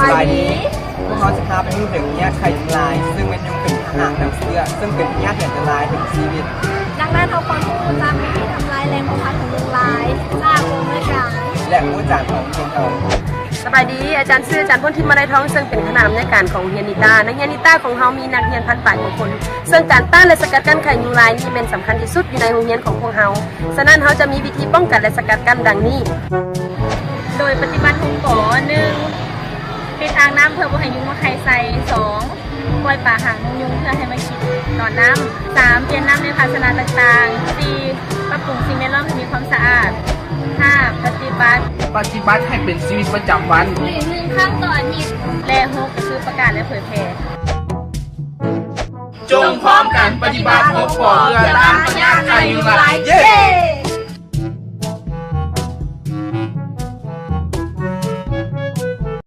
บายดีพวกเขาจะพาไปดูถึงแยกไข่ยุงลายซึ่งเป็นยุงเป็นทหารนำเสื้อซึ่งเป็นแยกอันตรายถึงชีวิตดังนั้นเราควรพูดตามวิธีทำลายแรงกดดันของยุงลายสร้างวงด้วยกันและผู้จัดของเชียงทอง สบายดีอาจารย์ชื่ออาจารย์พ้นทิพย์มาได้ท้องซึ่งเป็นคณะบรรยการของเฮียนิตานักเฮียนิตาของเฮามีนักเรียนพันป่ายของคนซึ่งการต้านและสกัดกั้นไข่ยุงลายนี่เป็นสำคัญที่สุดอยู่ในโรงเรียนของพวกเฮาฉะนั้นเฮาจะมีวิธีป้องกันและสกัดกั้นดังนี้โดยปฏิบัติของก่อ1ปิดอ่างน้ำเพื่อบ่ให้ยุงมาไข่ใส่2ปล่อยปลาหางยุงเพื่อให้มากินตอนน้ำ3เปลี่ยนน้ำในภาชนะต่างๆ4ปรับปรุงสิ่งแวดล้อมให้มีความสะอาด5ปฏิบัติให้เป็นชีวิตประจำวัน1ครั้งต่ออาทิตย์และ6ก็คือประกาศและเผยแพร่จงพร้อมกันปฏิบัติ6 ปอเพื่อต้านพยาธิไข้ยุงลายเย้